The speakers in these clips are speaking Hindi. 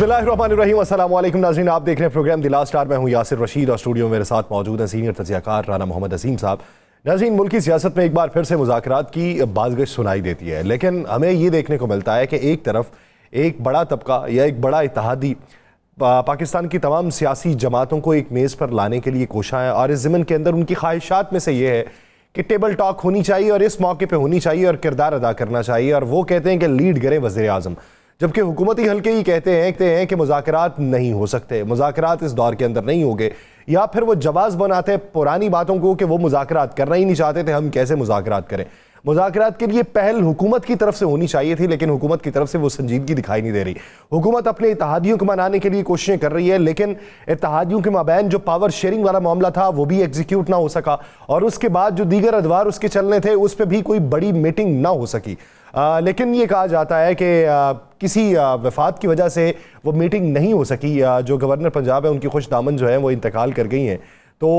बिस्मिल्लाहिर्रहमानिर्रहीम, अस्सलाम वालेकुम नाज़रीन, आप देख रहे हैं प्रोग्राम द लास्ट आवर। मैं हूं यासिर रशीद और स्टूडियो में मेरे साथ मौजूद हैं सीनियर तज्ज़ियाकार राना मोहम्मद असीम साहब। नाज़रीन, मुल्की सियासत में एक बार फिर से मुज़ाकरात की बाज़गश सुनाई देती है, लेकिन हमें ये देखने को मिलता है कि एक तरफ एक बड़ा तबका या एक बड़ा इत्तेहादी पाकिस्तान की तमाम सियासी जमातों को एक मेज़ पर लाने के लिए कोशा है, और इस ज़िमन के अंदर उनकी ख्वाहिशात में से ये है कि टेबल टॉक होनी चाहिए और इस मौके पर होनी चाहिए और किरदार अदा करना चाहिए। और वो कहते हैं कि लीड करें वज़ीर आज़म, जबकि हुकूमती हल्के ही कहते हैं कि मुज़ाकरात नहीं हो सकते, मुज़ाकरात इस दौर के अंदर नहीं होंगे, या फिर वो जवाब बनाते हैं पुरानी बातों को कि वो मुज़ाकरात करना ही नहीं चाहते थे, हम कैसे मुज़ाकरात करें। मुज़ाकरात के लिए पहल हुकूमत की तरफ से होनी चाहिए थी, लेकिन हुकूमत की तरफ से वो संजीदगी दिखाई नहीं दे रही। हुकूमत अपने इत्तेहादियों को मनाने के लिए कोशिशें कर रही है, लेकिन इत्तेहादियों के माबैन जो पावर शेयरिंग वाला मामला था वो भी एग्जीक्यूट ना हो सका, और उसके बाद जो दीगर अदवार उसके चलने थे उस पर भी कोई बड़ी मीटिंग ना हो सकी। लेकिन ये कहा जाता है कि किसी वफात की वजह से वो मीटिंग नहीं हो सकी। जो गवर्नर पंजाब है उनकी खुश दामन जो है वो इंतकाल कर गई हैं, तो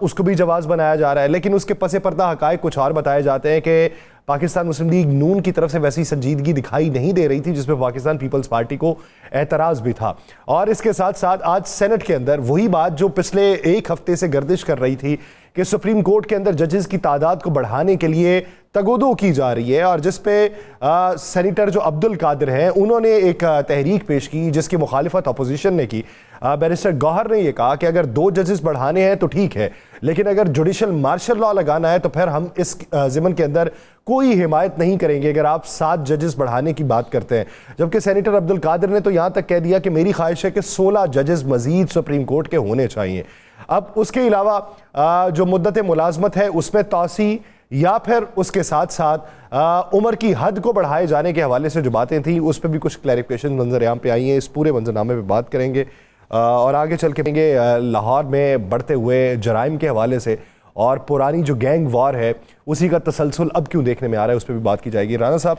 उसको भी जवाब बनाया जा रहा है। लेकिन उसके पसे पर्दा हकायक कुछ और बताए जाते हैं कि पाकिस्तान मुस्लिम लीग नून की तरफ से वैसी संजीदगी दिखाई नहीं दे रही थी जिसमें पाकिस्तान पीपल्स पार्टी को एतराज़ भी था। और इसके साथ साथ आज सेनेट के अंदर वही बात जो पिछले एक हफ्ते से गर्दिश कर रही थी कि सुप्रीम कोर्ट के अंदर जजेस की तादाद को बढ़ाने के लिए तगोदो की जा रही है, और जिस पे सेनेटर जो अब्दुल कादिर हैं उन्होंने एक तहरीक पेश की जिसकी मुखालिफत अपोजिशन ने की। बैरिस्टर गौहर ने यह कहा कि अगर 2 जजेस बढ़ाने हैं तो ठीक है, लेकिन अगर जुडिशल मार्शल लॉ लगाना है तो फिर हम इस ज़िमन के अंदर कोई हिमायत नहीं करेंगे अगर आप 7 जजेस बढ़ाने की बात करते हैं। जबकि सेनेटर अब्दुल कादिर ने तो यहाँ तक कह दिया कि मेरी ख्वाहिश है कि 16 जजेस मजीद सुप्रीम कोर्ट के होने चाहिए। अब उसके अलावा जो मुद्दत मुलाजमत है उसमें तोसी, या फिर उसके साथ साथ उम्र की हद को बढ़ाए जाने के हवाले से जो बातें थी उस पर भी कुछ क्लैरिफिकेशन मंजर यहाँ पे आई हैं। इस पूरे मंजरनामे पे बात करेंगे और आगे चल के लाहौर में बढ़ते हुए जराइम के हवाले से और पुरानी जो गैंग वॉर है उसी का तसलसल अब क्यों देखने में आ रहा है, उस पर भी बात की जाएगी। राना साहब,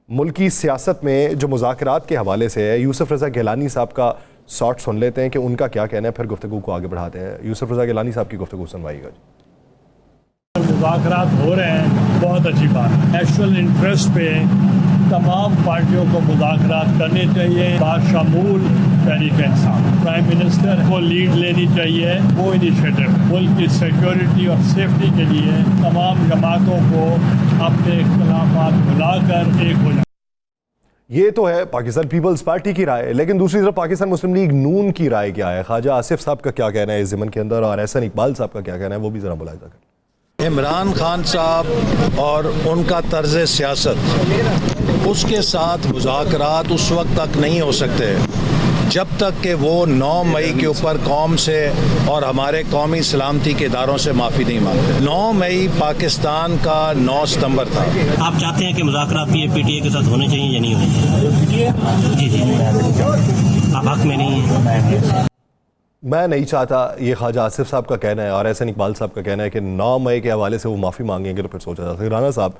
मुल्की सियासत में जो मुज़ाकरात के हवाले से है, यूसुफ रज़ा गिलानी साहब का शॉर्ट सुन लेते हैं कि उनका क्या कहना है, फिर गुफ्तगू को आगे बढ़ाते हैं। यूसुफ रज़ा गिलानी साहब की गुफ्तगू सुनवाइएगा। मुज़ाकरात हो रहे हैं, बहुत अच्छी बात है। नेशनल इंटरेस्ट पे तमाम पार्टियों को मुज़ाकरात करने चाहिए, बाशमूल तहरीक इंसाफ। प्राइम मिनिस्टर को लीड लेनी चाहिए, वो इनिशिएटिव मुल्क की सिक्योरिटी और सेफ्टी के लिए तमाम जमातों को अपने इख्तिलाफात भुलाकर एक हो जाए। ये तो है पाकिस्तान पीपल्स पार्टी की राय, लेकिन दूसरी तरफ पाकिस्तान मुस्लिम लीग नून की राय क्या है? ख्वाजा आसिफ साहब का क्या कहना है इस ज़िमन के अंदर, और एहसन इकबाल साहब का क्या कहना है, वो भी ज़रा मुलाहिज़ा करें। इमरान खान साहब और उनका तर्ज सियासत, उसके साथ मुज़ाकरात उस वक्त तक नहीं हो सकते जब तक कि वो 9 मई के ऊपर कौम से और हमारे कौमी सलामती के इदारों से माफ़ी नहीं मांगते। 9 मई पाकिस्तान का 9 सितंबर था। आप चाहते हैं कि मुज़ाकरात भी PTA के साथ होने चाहिए या नहीं होने चाहिए? जी जी, आप हक में नहीं है। मैं नहीं चाहता, ये ख्वाजा आसिफ साहब का कहना है और एहसन इकबाल साहब का कहना है कि 9 मई के हवाले से वो माफ़ी मांगेंगे तो फिर सोचा जा सकता है। राना साहब,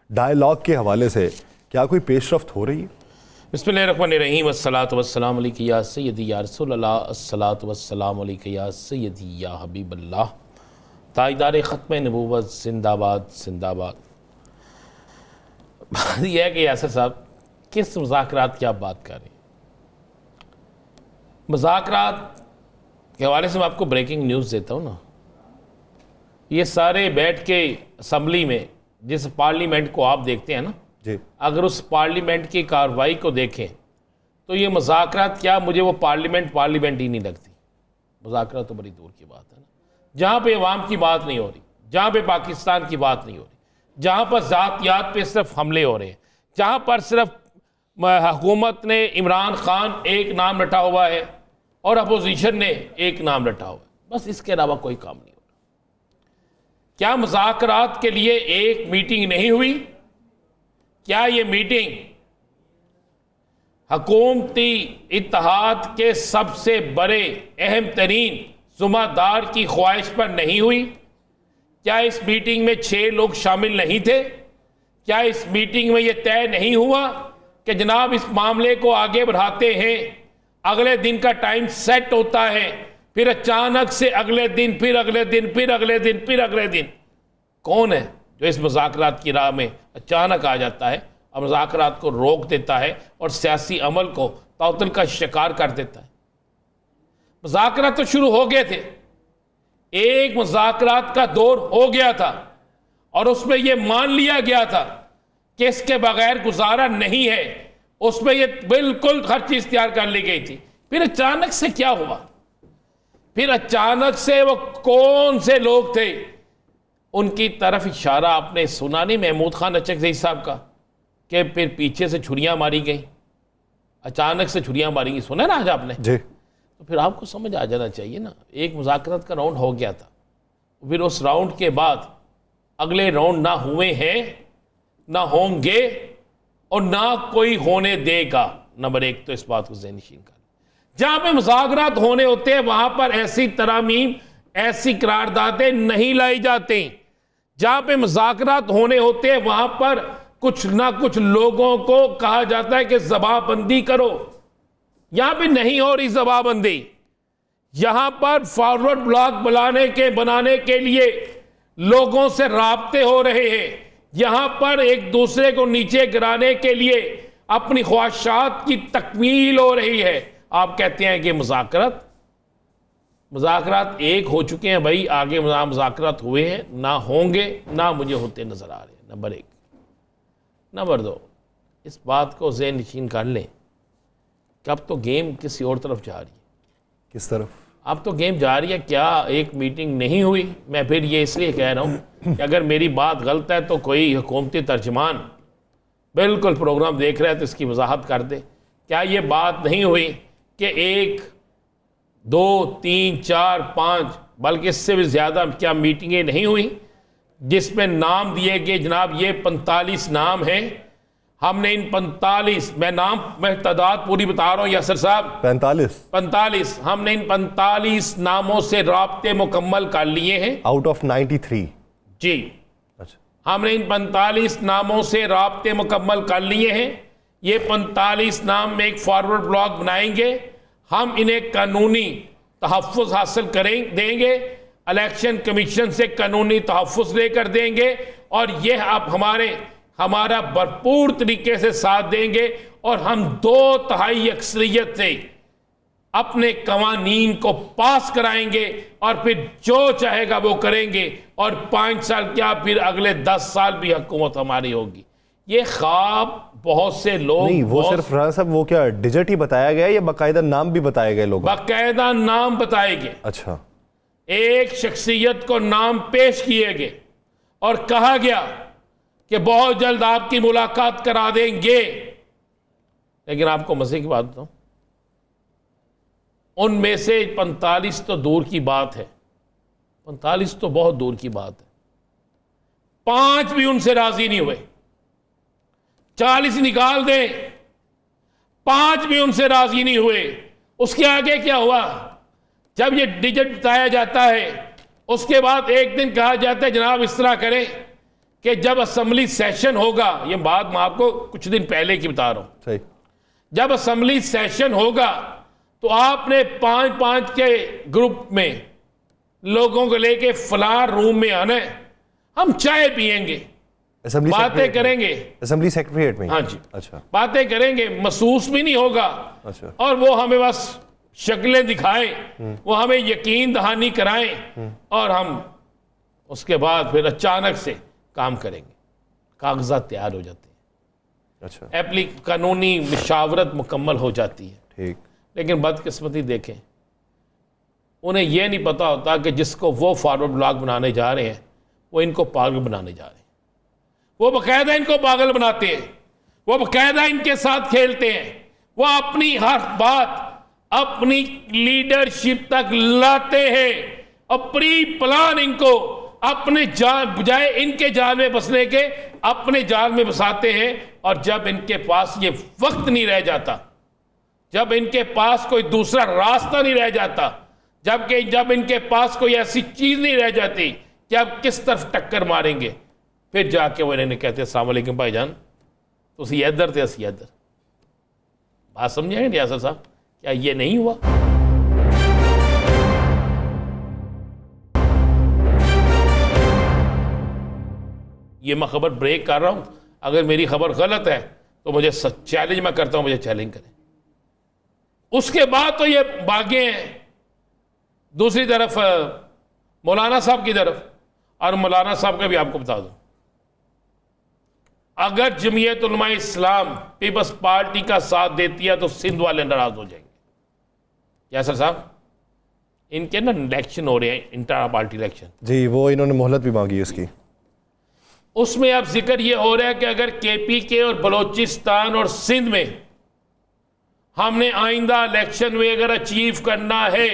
डायलॉग के हवाले से क्या कोई पेशरफ्त हो रही है? बिस्मिल्लाहिर्रहमानिर्रहीम, अस्सलातु वस्सलाम अलैका या सय्यदी या रसूल अल्लाह, अस्सलातु वस्सलाम अलैका या सय्यदी या हबीब अल्लाह, ताजदार ख़त्म नबूवत जिंदाबाद जिंदाबाद। बात यह है कि यासिर साहब, किस मुज़ाकरात की आप बात कर रहे हैं? मुज़ाकरात के हवाले से मैं आपको ब्रेकिंग न्यूज़ देता हूँ ना। ये सारे बैठ के असम्बली में, जिस पार्लियामेंट को आप देखते हैं ना जी, अगर उस पार्लियामेंट की कार्रवाई को देखें तो ये मुज़ाकरात क्या, मुझे वो पार्लियामेंट ही नहीं लगती। मुज़ाकरात तो बड़ी दूर की बात है ना, जहाँ पे अवाम की बात नहीं हो रही, जहाँ पे पाकिस्तान की बात नहीं हो रही, जहाँ पर ज़ातियात पे सिर्फ हमले हो रहे हैं, जहाँ पर सिर्फ हुकूमत ने इमरान खान एक नाम रटा हुआ है और अपोजिशन ने एक नाम रटा हुआ है, बस इसके अलावा कोई काम नहीं हो रहा। क्या मुज़ाकरात के लिए एक मीटिंग नहीं हुई? क्या ये मीटिंग हुकूमती इत्तेहाद के सबसे बड़े अहम तरीन ज़िम्मेदार की ख्वाहिश पर नहीं हुई? क्या इस मीटिंग में 6 लोग शामिल नहीं थे? क्या इस मीटिंग में यह तय नहीं हुआ कि जनाब इस मामले को आगे बढ़ाते हैं, अगले दिन का टाइम सेट होता है, फिर अचानक से अगले दिन, फिर अगले दिन, फिर अगले दिन, फिर अगले दिन? कौन है जो इस मुज़ाकरात की राह में अचानक आ जाता है और मुज़ाकरात को रोक देता है और सियासी अमल को ताउतल का शिकार कर देता है। मुज़ाकरात तो शुरू हो गए थे, एक मुज़ाकरात का दौर हो गया था और उसमें यह मान लिया गया था कि इसके बगैर गुजारा नहीं है, उसमें यह बिल्कुल हर चीज तैयार कर ली गई थी। फिर अचानक से क्या हुआ? फिर अचानक से वो कौन से लोग थे, उनकी तरफ इशारा आपने सुना नहीं महमूद खान अचकज़ई साहब का, कि फिर पीछे से छुरियां मारी गई, अचानक से छुरियां मारी गई, सुना ना आज आपने जी। तो फिर आपको समझ आ जाना चाहिए ना, एक मुज़ाकरात का राउंड हो गया था, फिर उस राउंड के बाद अगले राउंड ना हुए हैं, ना होंगे और ना कोई होने देगा। नंबर एक तो इस बात को ज़हननशीन कर, जहां पे मुज़ाकरात होने होते हैं वहां पर ऐसी तरामीम, ऐसी करारदादें नहीं लाई जाती। जहां पे मुज़ाकरात होने होते हैं वहां पर कुछ ना कुछ लोगों को कहा जाता है कि जबाबंदी करो। यहां पे नहीं हो रही जबाबंदी, यहां पर फॉरवर्ड ब्लॉक बनाने के लिए लोगों से राब्ते हो रहे हैं, यहां पर एक दूसरे को नीचे गिराने के लिए अपनी ख्वाहिशात की तकमील हो रही है। आप कहते हैं कि मुज़ाकरात एक हो चुके हैं भाई, आगे मुज़ाकरात हुए हैं, ना होंगे, ना मुझे होते नजर आ रहे हैं। नंबर एक। नंबर दो, इस बात को ज़हन नशीन कर लें कि अब तो गेम किसी और तरफ जा रही है। किस तरफ? अब तो गेम जा रही है, क्या एक मीटिंग नहीं हुई? मैं फिर ये इसलिए कह रहा हूँ कि अगर मेरी बात गलत है तो कोई हुकूमती तर्जमान बिल्कुल प्रोग्राम देख रहा है तो इसकी वजाहत कर दे। क्या ये बात नहीं हुई कि 1, 2, 3, 4, 5 बल्कि इससे भी ज़्यादा क्या मीटिंगें नहीं हुई जिसमें नाम दिए गए? जनाब ये 45 नाम हैं, हमने इन 45, मैं तादाद पूरी बता रहा हूँ यासर साहब, 45 हमने इन 45 नामों से राब्ते मुकम्मल कर लिए हैं आउट ऑफ 93। जी, अच्छा, हमने इन 45 नामों से राब्ते मुकम्मल कर लिए हैं। ये 45 नाम में एक फॉरवर्ड ब्लॉक बनाएंगे, हम इन्हें कानूनी तहफ़्फ़ुज़ हासिल देंगे, इलेक्शन कमीशन से कानूनी तहफ़्फ़ुज़ लेकर देंगे और यह आप हमारा भरपूर तरीके से साथ देंगे और हम 2/3 अक्सरियत से अपने कवानीन को पास कराएंगे और फिर जो चाहेगा वो करेंगे और 5 साल क्या फिर अगले 10 साल भी हुकूमत हमारी होगी। ये ख्वाब बहुत से लोग नहीं, वो सिर्फ राणा साहब वो क्या डिजिट ही बताया गया या बाकायदा नाम भी बताए गए लोग? बाकायदा नाम बताए गए। अच्छा, एक शख्सियत को नाम पेश किए गए और कहा गया कि बहुत जल्द आपकी मुलाकात करा देंगे। लेकिन आपको मजे की बात बताऊं, उनमें से 45 तो दूर की बात है, 45 तो बहुत दूर की बात है, 5 भी उनसे राजी नहीं हुए। 40 निकाल दें, 5 भी उनसे राजी नहीं हुए। उसके आगे क्या हुआ? जब ये डिजिट बताया जाता है उसके बाद एक दिन कहा जाता है जनाब इस तरह करें कि जब असेंबली सेशन होगा, ये बात मैं आपको कुछ दिन पहले की बता रहा हूं, सही, जब असेंबली सेशन होगा तो आपने 5-5 के ग्रुप में लोगों को लेके फलां रूम में आना है, हम चाय पियेंगे, बातें करेंगे, असेंबली सेक्रेटरीट में। हाँ जी, अच्छा, बातें करेंगे, महसूस भी नहीं होगा। अच्छा, और वो हमें बस शक्लें दिखाएं, वो हमें यकीन दहानी कराएं और हम उसके बाद फिर अचानक से काम करेंगे। कागजात तैयार हो जाते हैं, अच्छा, कानूनी मशावरत मुकम्मल हो जाती है। ठीक, लेकिन बदकिस्मती देखें, उन्हें यह नहीं पता होता कि जिसको वो फॉरवर्ड ब्लॉक बनाने जा रहे हैं वो इनको पागल बनाने जा रहे हैं। वो बाकायदा इनको पागल बनाते हैं, वो बाकायदा इनके साथ खेलते हैं, वो अपनी हर बात अपनी लीडरशिप तक लाते हैं और प्री प्लान इनको अपने बजाय इनके जाल में बसने के अपने जाल में बसाते हैं। और जब इनके पास ये वक्त नहीं रह जाता, जब इनके पास कोई दूसरा रास्ता नहीं रह जाता, जब इनके पास कोई ऐसी चीज नहीं रह जाती कि अब किस तरफ टक्कर मारेंगे, फिर जाके वो इन्हें कहते अस्सलाम वालेकुम भाईजान, तुसी इधर थे असी इधर। बात समझेंगे रियासत साहब, क्या ये नहीं हुआ? ये मैं खबर ब्रेक कर रहा हूं, अगर मेरी खबर गलत है तो मुझे चैलेंज मैं करता हूं, मुझे चैलेंज करें। उसके बाद तो ये भागे हैं दूसरी तरफ मौलाना साहब की तरफ। और मौलाना साहब का भी आपको बता दूं, अगर जमीयत उलमा इस्लाम पीपल्स पार्टी का साथ देती है तो सिंध वाले नाराज हो जाएंगे। यासर साहब, इनके ना इलेक्शन हो रहे हैं, इंटर पार्टी इलेक्शन, जी, वो इन्होंने मोहलत भी मांगी उसकी। उसमें अब जिक्र ये हो रहा है कि अगर KPK और बलोचिस्तान और सिंध में हमने आइंदा इलेक्शन में अगर अचीव करना है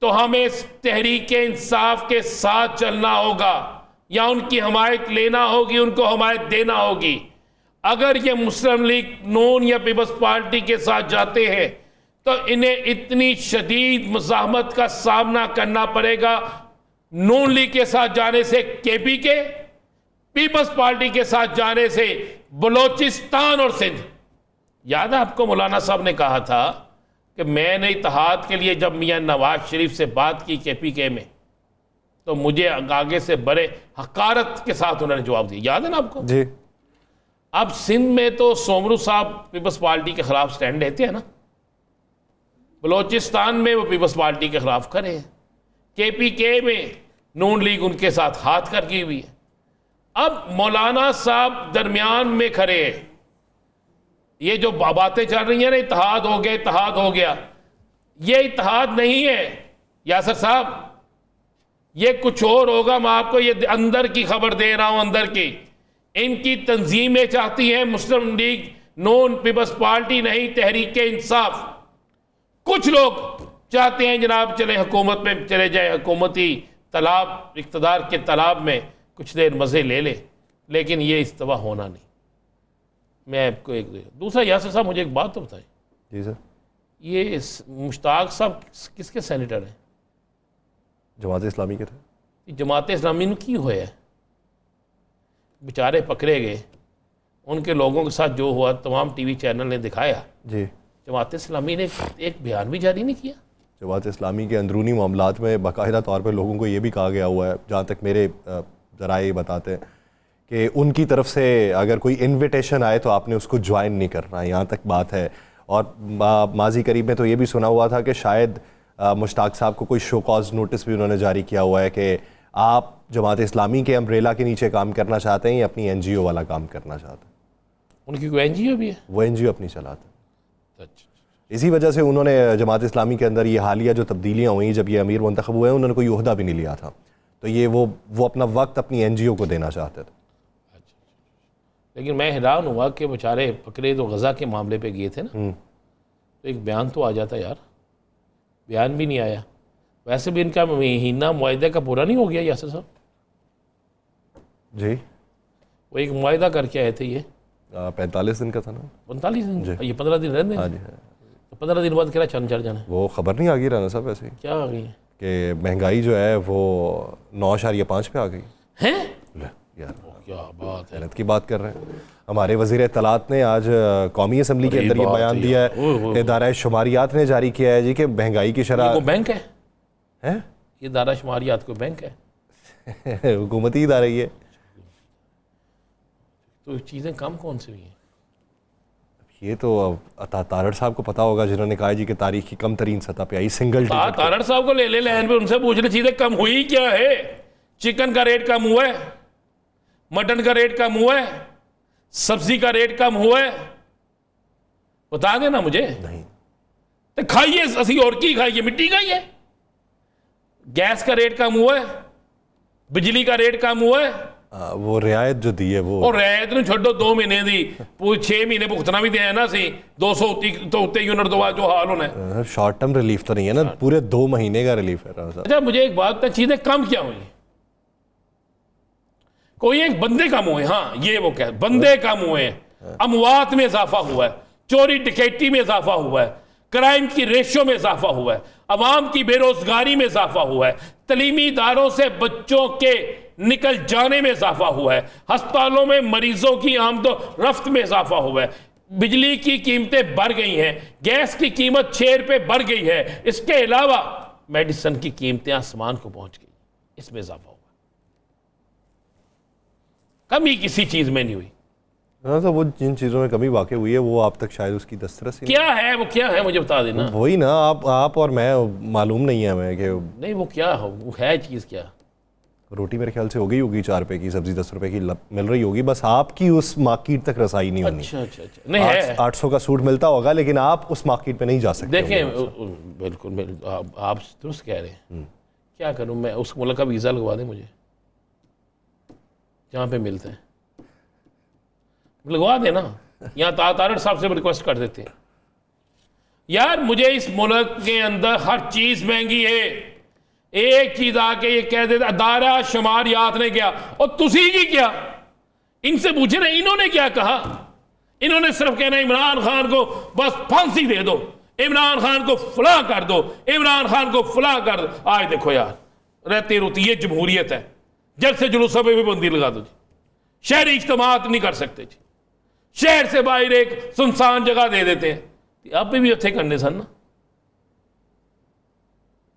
तो हमें तहरीक इंसाफ के साथ चलना होगा या उनकी हमायत लेना होगी, उनको हमायत देना होगी। अगर ये मुस्लिम लीग नून या पीपल्स पार्टी के साथ जाते हैं तो इन्हें इतनी शदीद मुज़ाहमत का सामना करना पड़ेगा। नून लीग के साथ जाने से KPK, पीपल्स पार्टी के साथ जाने से बलोचिस्तान और सिंध। याद है आपको मौलाना साहब ने कहा था कि मैंने इत्तेहाद के लिए जब मियां नवाज शरीफ से बात की KPK में, तो मुझे आगे से बड़े हकारत के साथ उन्होंने जवाब दिया। याद है ना आपको जी। अब सिंध में तो सोमरू साहब पीपल्स पार्टी के खिलाफ स्टैंड लेते हैं ना, बलोचिस्तान में वो पीपल्स पार्टी के खिलाफ खड़े हैं, KPK में नून लीग उनके साथ हाथ करके हुई है। अब मौलाना साहब दरमियान में खड़े हैं। ये जो बातें चल रही हैं ना, इत्तेहाद हो गया, इत्तेहाद हो गया, ये इत्तेहाद नहीं है यासर साहब, ये कुछ और होगा। मैं आपको ये अंदर की खबर दे रहा हूं, अंदर की। इनकी तंजीमें चाहती हैं मुस्लिम लीग नून पीपल्स पार्टी नहीं, तहरीक इंसाफ। कुछ लोग चाहते हैं जनाब चले हुकूमत में चले जाए, हुकूमती तालाब इक़्तिदार के तालाब में कुछ देर मज़े ले ले, लेकिन ये इस्तिवा होना नहीं। मैं आपको एक दूसरा, यासर साहब मुझे एक बात तो बताएं। जी सर। ये मुश्ताक साहब किसके सेनेटर हैं? जमात इस्लामी के थे। जमात इस्लामी ने की हुआ है, बेचारे पकड़े गए, उनके लोगों के साथ जो हुआ तमाम TV चैनल ने दिखाया। जी। जमात इस्लामी ने एक बयान भी जारी नहीं किया। जमात इस्लामी के अंदरूनी मामलात में बाकायदा तौर पर लोगों को ये भी कहा गया हुआ है, जहाँ तक मेरे ज़राए बताते हैं, कि उनकी तरफ से अगर कोई इनविटेशन आए तो आपने उसको ज्वाइन नहीं करना, यहाँ तक बात है। और माजी करीब में तो ये भी सुना हुआ था कि शायद मुश्ताक साहब को कोई शो कॉज नोटिस भी उन्होंने जारी किया हुआ है कि आप जमात इस्लामी के अम्ब्रेला के नीचे काम करना चाहते हैं या अपनी NGO वाला काम करना चाहते हैं। उनकी कोई NGO भी है? वो NGO अपनी चलाते हैं। अच्छा। इसी वजह से उन्होंने जमात इस्लामी के अंदर ये हालिया जो तब्दीलियाँ हुई, जब ये अमीर मुंतखब हुए, उन्होंने कोई ओहदा भी नहीं लिया था, तो ये वो अपना वक्त अपनी NGO को देना चाहते थे। लेकिन मैं हैरान हुआ कि बेचारे पकड़े तो गज़ा के मामले पे गए थे ना, तो एक बयान तो आ जाता यार, बयान भी नहीं आया। वैसे भी इनका महीना मुआहदे का पूरा नहीं हो गया यासर साहब? जी। वो एक मुआहदा करके आए थे, ये 45 दिन का था ना। 45 दिन, ये 15 दिन रहने। हाँ जी। तो 15 दिन बाद क्या चंद चढ़ जाना? वो खबर नहीं आ गई राना साहब ऐसे ही क्या आ गई है कि महंगाई जो है वो 9.5 पे आ गई हैं? यार क्या बात है, गलत की बात कर रहे हैं। हमारे वज़ीर इत्तलात ने आज कौमी असम्बली के अंदर ये बयान दिया है, इदारा शुमारियात ने जारी किया है जी कि महंगाई की शरह। वो बैंक है? हैं? ये इदारा शुमारियात कोई बैंक है? हुकूमती इदारा ही है। तो चीज़ें कम कौन सी हुई हैं? ये तो तारड़ साहब को पता होगा, जिन्होंने कहा जी कि तारीख की कम तरीन सतह पे आई सिंगल डिजिट। तारड़ साहब को ले ले लाइन पे, उनसे पूछ ले चीज़ें कम हुई क्या है। चिकन का रेट कम हुआ है, मटन का रेट कम हुआ है, सब्जी का रेट कम हुआ है, बता देना मुझे। नहीं तो खाइए, असी और की खाइए, मिट्टी खाइए। गैस का रेट कम हुआ है, बिजली का रेट कम हुआ है। वो रियायत जो दी है वो, और रियायत ने छोड़ो 2 महीने दी, पूरे 6 महीने भुगतना भी दिया ना सी 200 तो उत्ते यूनिट दो जो हाल होना। शॉर्ट टर्म रिलीफ तो नहीं है ना, पूरे 2 महीने का रिलीफ है। अच्छा मुझे एक बात, चीजें कम क्या हुई? कोई एक बंदे कम हुए, हाँ ये वो क्या बंदे कम हुए हैं, अमवात में इजाफा हुआ है, चोरी डकैती में इजाफा हुआ है, क्राइम की रेशो में इजाफा हुआ है, अवाम की बेरोजगारी में इजाफा हुआ है, तलीमी इदारों से बच्चों के निकल जाने में इजाफा हुआ है, अस्पतालों में मरीजों की आमदो रफ्त में इजाफा हुआ है, बिजली की कीमतें बढ़ गई हैं, गैस की कीमत 6 रुपये बढ़ गई है, इसके अलावा मेडिसिन की कीमतें आसमान को पहुंच गई, इसमें इजाफा हुआ। कमी किसी चीज में नहीं हुई। हाँ तो वो जिन चीज़ों में कमी वाकई हुई है वो आप तक शायद उसकी दस्तरस ही क्या है वो, क्या है मुझे बता देना। नहीं। वही ना, आप और मैं मालूम नहीं है हमें कि नहीं वो क्या हो, वो है चीज़ क्या। रोटी मेरे ख्याल से हो गई होगी 4 रुपए की, सब्जी 10 रुपए की मिल रही होगी, बस आपकी उस मार्केट तक रसाई नहीं होनी। अच्छा अच्छा अच्छा, नहीं है। 800 का सूट मिलता होगा लेकिन आप उस मार्केट पे नहीं जा सकते। देखें बिल्कुल आप दुरुस्त कह रहे हैं। क्या करूं मैं, उस मुल्क का वीज़ा लगवा दें मुझे जहाँ पे मिलते हैं, लगवा देना। यहाँ तारड़ साहब से रिक्वेस्ट कर देते हैं यार मुझे इस मुल्क के अंदर हर चीज़ महंगी है, एक चीज़ आके ये कह देता दायरा शुमार याद नहीं किया और तुसी की क्या। इनसे पूछे ना इन्होंने क्या कहा। इन्होंने सिर्फ कहना इमरान खान को बस फांसी दे दो, इमरान खान को फला कर दो, इमरान खान को फला कर दो। आज देखो यार रहती रोती ये जमहूरियत है, जल से जुलूसों पे भी बंदी लगा दो जी, शहरी इज्तिमात नहीं कर सकते जी, शहर से बाहर एक सुनसान जगह दे देते हैं। आप भी उत्थे करने सन ना,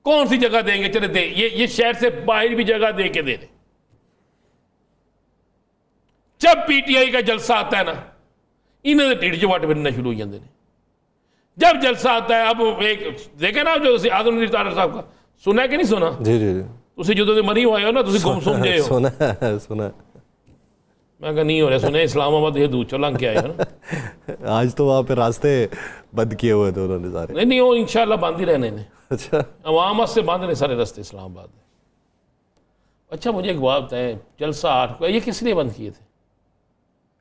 कौन सी जगह देंगे, चले दे ये शहर से बाहर भी जगह दे के दे दे। जब पीटीआई का जलसा आता है ना इन्होंने ढिड च वट फिरना शुरू हो जाते हैं। जब जलसा आता है, अब एक देखे ना जो आजमगीर तारड़ साहब का सुना है कि नहीं सुना। जी जी जी तुसी जो मरी हुए हो ना, तुसी गुमसुम जे हो। सुना मैं कहा नहीं हो रहा, सुने इस्लामाबाद ये दूर चला के आए हो ना। आज तो वहाँ पे रास्ते बंद किए हुए थे उन्होंने सारे। नहीं वो इंशाल्लाह बंद ही रहने ने। अच्छा अवाम से बंद ने सारे रास्ते इस्लामाबाद में। अच्छा मुझे एक बात है, जलसा 8 को ये किस लिए बंद किए थे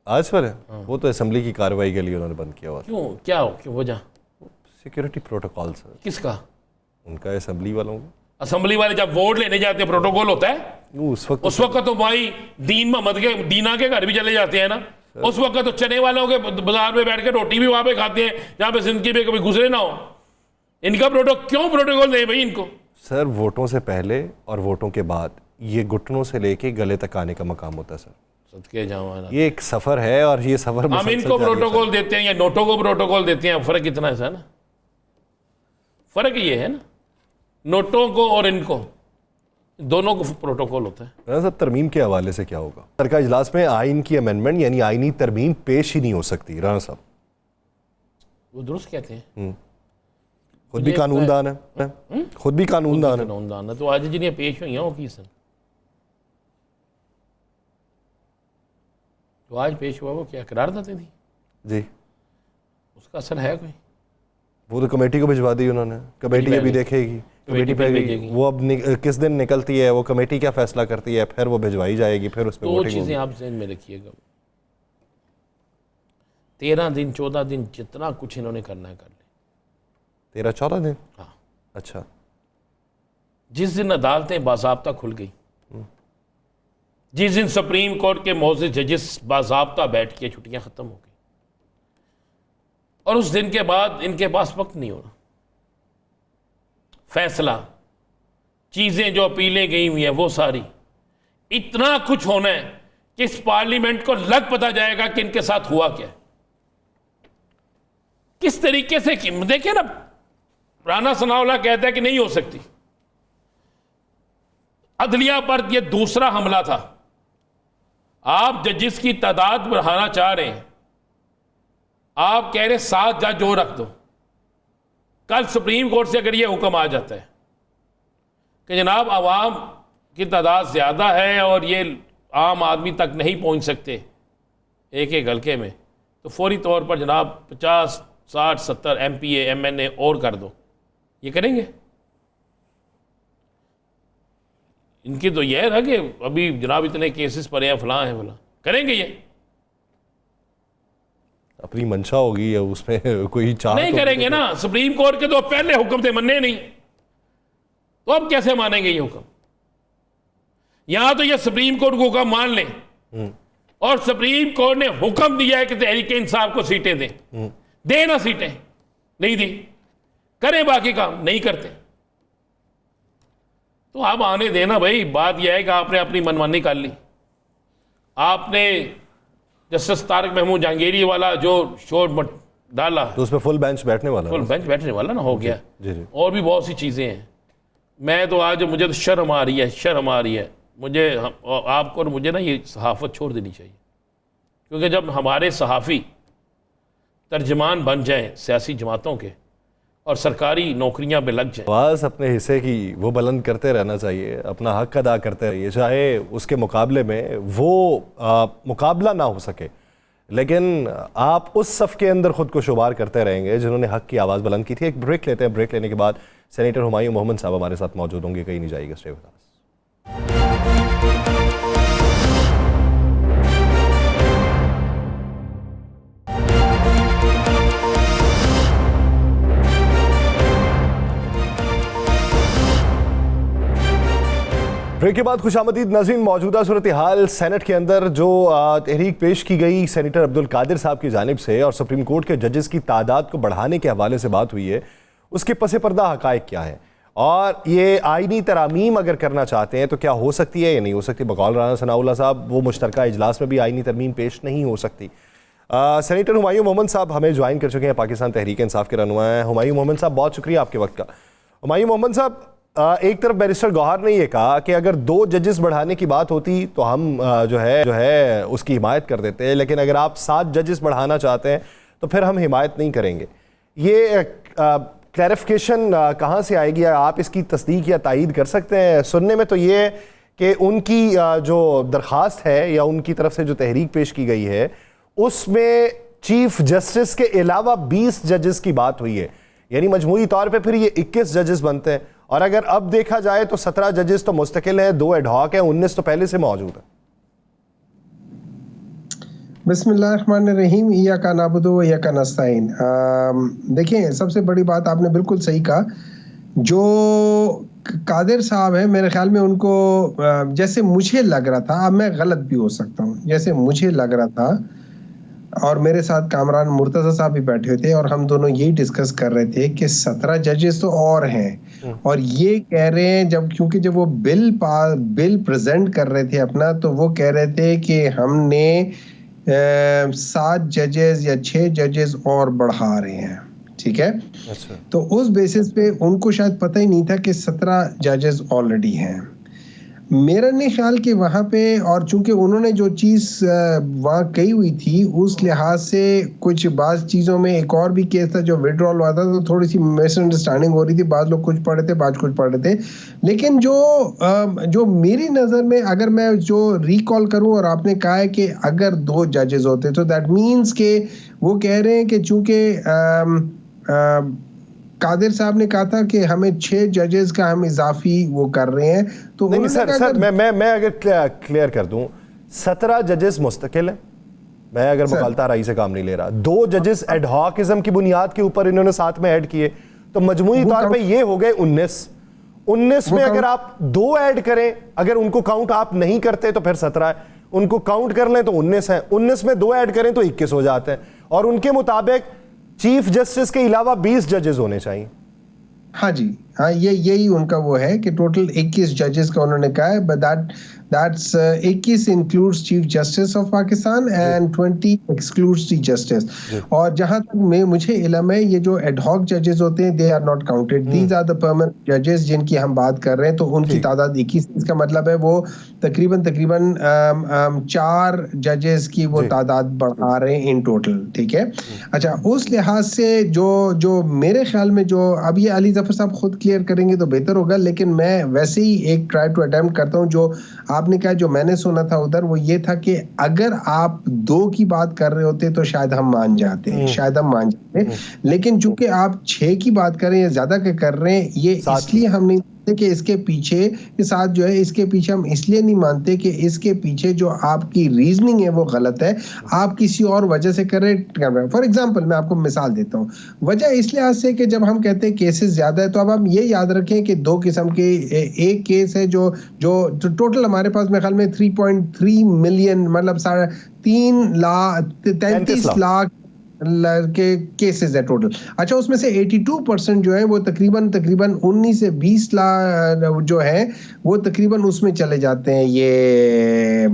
आज पर है वो तो असेंबली की कार्रवाई के लिए उन्होंने बंद किया हुआ था। क्यों, क्या हो, क्यों वजह। सिक्योरिटी प्रोटोकॉल सर, किसका। उनका असेंबली वालों का। असेंबली वाले जब वोट लेने जाते हैं प्रोटोकॉल होता है, उस वक्त तो भाई दीन मोहम्मद के दीना के घर भी चले जाते हैं ना। उस वक्त तो चने वालों के बाजार में बैठ के रोटी भी वहां पे खाते हैं जहां पे जिंदगी में कभी गुजरे ना हो। इनका क्यों प्रोटोकॉल दे भाई इनको। सर वोटों से पहले और वोटों के बाद ये घुटनों से लेके गले तक आने का मकाम होता है सर। सदके जावाना, ये एक सफर है और ये सफर हम इनको प्रोटोकॉल देते हैं या नोटों को प्रोटोकॉल देते हैं, फर्क इतना है ना। फर्क ये है ना, नोटों को और इनको दोनों को प्रोटोकॉल होता है। राना साहब तरमीम के हवाले से क्या होगा। सर का इजलास में आइन की अमेंडमेंट यानी आइनी तरमीम पेश ही नहीं हो सकती। राना साहब वो दुरुस्त कहते हैं, खुद भी कानूनदान है, खुद भी कानूनदान है। कानूनदान है तो आज जिन्हें पेश हुई हैं वो की सन, तो आज पेश हुआ वो क्या करारदाद थी जी, उसका असर है कोई। वो तो कमेटी को भिजवा दी उन्होंने, कमेटी अभी देखेगी, कमेटी पे भेजेगी। वो अब किस दिन निकलती है, वो कमेटी क्या फैसला करती है, फिर वो भिजवाई जाएगी, फिर उस पर दो वोटिंग चीज़ें आप ज़हन में रखिएगा। 13 दिन 14 दिन जितना कुछ इन्होंने करना है कर ले। 13-14 दिन। हाँ अच्छा, जिस दिन अदालतें बाज़ाब्ता खुल गई, जिस दिन सुप्रीम कोर्ट के मौजूद जजेस बाज़ाब्ता बैठ के छुट्टियां ख़त्म हो गई और उस दिन के बाद इनके पास वक्त नहीं होना, फैसला चीज़ें जो अपीलें गई हुई हैं वो सारी, इतना कुछ होना है कि इस पार्लियामेंट को लग पता जाएगा कि इनके साथ हुआ क्या, किस तरीके से। देखिए ना, राना सनाउल्लाह कहता है कि नहीं हो सकती। अदलिया पर यह दूसरा हमला था। आप जजिस की तादाद बढ़ाना चाह रहे हैं, आप कह रहे 7 जज और रख दो। कल सुप्रीम कोर्ट से अगर ये हुक्म आ जाता है कि जनाब आवाम की तादाद ज़्यादा है और ये आम आदमी तक नहीं पहुंच सकते एक एक हल्के में, तो फौरी तौर पर जनाब 50, 60, 70 MPA MNA और कर दो। ये करेंगे? इनकी तो यह है ना कि अभी जनाब इतने केसेस पड़े हैं, फलां हैं, फलां। करेंगे ये? अपनी मंशा होगी या उसमें कोई चाह नहीं करेंगे ना। सुप्रीम कोर्ट के तो पहले हुक्म थे, मन्ने नहीं, तो अब कैसे मानेंगे ये हुक्म। यहां तो ये सुप्रीम कोर्ट को हुक्म मान लें और सुप्रीम कोर्ट ने हुक्म दिया है कि तहरीक इंसाफ को सीटें दें, देना सीटें, नहीं दी, करें बाकी काम, नहीं करते। तो आप आने देना भाई। बात यह है कि आपने अपनी मनमानी कर ली। आपने जस्टिस तारिक महमूद जहांगीरी वाला जो शोर डाला, तो उसमें फुल बेंच बैठने वाला, फुल बेंच बैठने वाला ना हो गया। जी जी। और भी बहुत सी चीज़ें हैं। मैं तो आज मुझे तो शर्म आ रही है, शर्म आ रही है मुझे, आपको और मुझे ना ये सहाफ़त छोड़ देनी चाहिए। क्योंकि जब हमारे सहाफ़ी तर्जमान बन जाएं सियासी जमातों के और सरकारी नौकरियां पे लग जाएं, आवाज़ अपने हिस्से की वो बुलंद करते रहना चाहिए, अपना हक अदा करते रहिए, चाहे उसके मुकाबले में वो मुकाबला ना हो सके, लेकिन आप उस सफ़ के अंदर ख़ुद को शुमार करते रहेंगे जिन्होंने हक की आवाज़ बुलंद की थी। एक ब्रेक लेते हैं, ब्रेक लेने के बाद सेनेटर हुमायूं मोहम्मद साहब हमारे साथ मौजूद होंगे, कहीं नहीं जाइएगा, स्टे विद अस। ब्रेक के बाद खुशामदीद नाज़रीन, मौजूदा सूरत हाल सेनेट के अंदर जो तहरीक पेश की गई सेनेटर अब्दुल कादिर साहब की जानिब से और सुप्रीम कोर्ट के जजेस की तादाद को बढ़ाने के हवाले से बात हुई है, उसके पसे पर्दा हकायक क्या है और ये आइनी तरामीम अगर करना चाहते हैं तो क्या हो सकती है या नहीं हो सकती। बकौल राना सनाउल्लाह साहब, वो मुश्तरका इजलास में भी आइनी तरमीम पेश नहीं हो सकती। सेनेटर हुमायूं मोहम्मद साहब हमें ज्वाइन कर चुके हैं, पाकिस्तान तहरीक इंसाफ के रहनुमा हैं। हुमायूं मोहम्मद साहब, बहुत शुक्रिया आपके वक्त का। हुमायूं मोहम्मद साहब, एक तरफ बैरिस्टर गौहर ने यह कहा कि अगर 2 जजेस बढ़ाने की बात होती तो हम जो है उसकी हिमायत कर देते हैं, लेकिन अगर आप 7 जजेस बढ़ाना चाहते हैं तो फिर हम हिमायत नहीं करेंगे। ये क्लैरिफिकेशन कहाँ से आएगी, आप इसकी तस्दीक या तायीद कर सकते हैं? सुनने में तो ये है कि उनकी जो दरख्वास्त है या उनकी तरफ से जो तहरीक पेश की गई है उसमें चीफ जस्टिस के अलावा 20 जजेस की बात हुई है, यानी मजमूई तौर पे फिर ये 21 जजेस बनते हैं। और अगर अब देखा जाए तो 17 जजेस तो मुस्तकिल हैं, 2 एडहॉक हैं, 19 तो पहले से मौजूद है। बिस्मिल्लाहिर्रहमानिर्रहीम, इय्याका नअबुदु व इय्याका नस्तईन। देखिए, सबसे बड़ी बात आपने बिल्कुल सही कहा। जो कादिर साहब है, मेरे ख्याल में उनको जैसे मुझे लग रहा था, अब मैं गलत भी हो सकता हूँ, जैसे मुझे लग रहा था, और मेरे साथ कामरान मुर्तज़ा साहब भी बैठे हुए थे और हम दोनों यही डिस्कस कर रहे थे कि 17 जजेस तो और हैं, और ये कह रहे हैं क्योंकि जब वो बिल प्रेजेंट कर रहे थे अपना, तो वो कह रहे थे कि हमने 7 जजेस या 6 जजेस और बढ़ा रहे हैं, ठीक है। अच्छा। तो उस बेसिस पे उनको शायद पता ही नहीं था कि 17 जजेस ऑलरेडी हैं। मेरा नहीं ख्याल कि वहाँ पे, और चूंकि उन्होंने जो चीज़ वहाँ कही हुई थी उस लिहाज से कुछ बाज़ चीज़ों में एक और भी केस था जो विड्रॉल हुआ था, तो थोड़ी सी मिसअंडरस्टैंडिंग हो रही थी, बाद लोग कुछ पढ़े थे, बाद कुछ पढ़े थे। लेकिन जो मेरी नज़र में, अगर मैं जो रिकॉल करूँ, और आपने कहा है कि अगर 2 जजेस होते तो दैट मीन्स के वो कह रहे हैं कि चूँकि कादिर साहब ने कहा था कि हमें 6 जजेस का हम इजाफी वो कर रहे हैं, तो नहीं सर, मैं अगर क्लियर कर दूं, 17 जजेस मुस्तकिल हैं, मैं अगर मुखालता राई से काम नहीं ले रहा, 2 जजेस एडहॉकिज्म की बुनियाद के ऊपर इन्होंने साथ में ऐड किए, तो मजमूई तौर पे ये हो गए 19 में अगर आप 2 ऐड करें, अगर उनको काउंट आप नहीं करते तो फिर 17 है, उनको काउंट कर लें तो 19 है, 19 में 2 ऐड करें तो 21 हो जाते हैं, और उनके मुताबिक चीफ जस्टिस के अलावा 20 जजेस होने चाहिए। हाँ जी, हाँ, यही उनका वो है कि टोटल 21 जजेस का उन्होंने कहा है, but that's 21 includes Chief Justice of Pakistan and 20 excludes the Justice। और जहाँ तक मुझे इल्म है, ये जो एडहॉक जजेस होते हैं, they are not counted, these are the permanent judges जिनकी हम बात कर रहे हैं, तो उनकी तादाद 21, इसका मतलब है वो तकरीबन 4 जजेस की वो तादाद बढ़ा रहे हैं इन टोटल, ठीक है। अच्छा, उस लिहाज से जो मेरे ख्याल में, जो अब ये अली जफर साहब खुद क्लियर करेंगे तो बेहतर होगा, लेकिन मैं वैसे ही एक ट्राई टू अटेम्प्ट करता हूँ। जो आपने कहा, जो मैंने सुना था उधर, वो ये था कि अगर आप 2 की बात कर रहे होते तो शायद हम मान जाते, लेकिन चूंकि आप 6 की बात कर रहे हैं, ज्यादा के कर रहे हैं, ये इसलिए हम नहीं कि इसके पीछे के साथ जो है, इसके पीछे हम इसलिए नहीं मानते कि इसके पीछे जो आपकी रीजनिंग है वो गलत है, आप किसी और वजह से कर रहे हैं। फॉर एग्जांपल मैं आपको मिसाल देता हूँ, वजह इस लिहाज से कि जब हम कहते हैं केसेस ज्यादा है, तो अब हम ये याद रखें कि 2 किस्म के, एक केस है जो टोटल हमारे पास मेरे ख्याल में 3.3 मिलियन, मतलब 33 लाख के केसेस है टोटल। अच्छा, उसमें से 82% जो है वो तकरीबन 19 से 20 लाख जो है वो तकरीबन उसमें चले जाते हैं, ये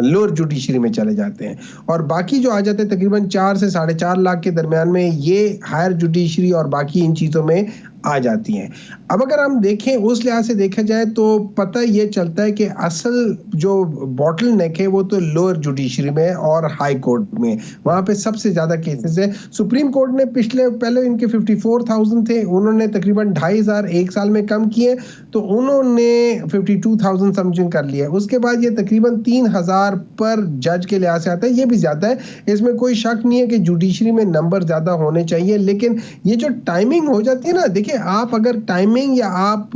लोअर जुडिशरी में चले जाते हैं, और बाकी जो आ जाते हैं तकरीबन 4 से 4.5 लाख के दरमियान में, ये हायर जुडिशरी और बाकी इन चीज़ों में आ जाती हैं। अब अगर हम देखें उस लिहाज से देखा जाए तो पता ये चलता है कि असल जो बॉटल नेक है वो तो लोअर जुडिशरी में और हाई कोर्ट में, वहाँ पे सबसे ज़्यादा केसेस है। सुप्रीम कोर्ट ने पहले इनके 54,000 थे, उन्होंने तकरीबन 2,500 एक साल में कम किए, तो उन्होंने 52,000 समथिंग कर लिया। उसके बाद ये तकरीबन 3,000 पर जज के लिहाज से आता है, ये भी ज़्यादा है, इसमें कोई शक नहीं है कि जुडिशरी में नंबर ज़्यादा होने चाहिए। लेकिन ये जो टाइमिंग हो जाती है ना, देखिए आप अगर टाइमिंग या आप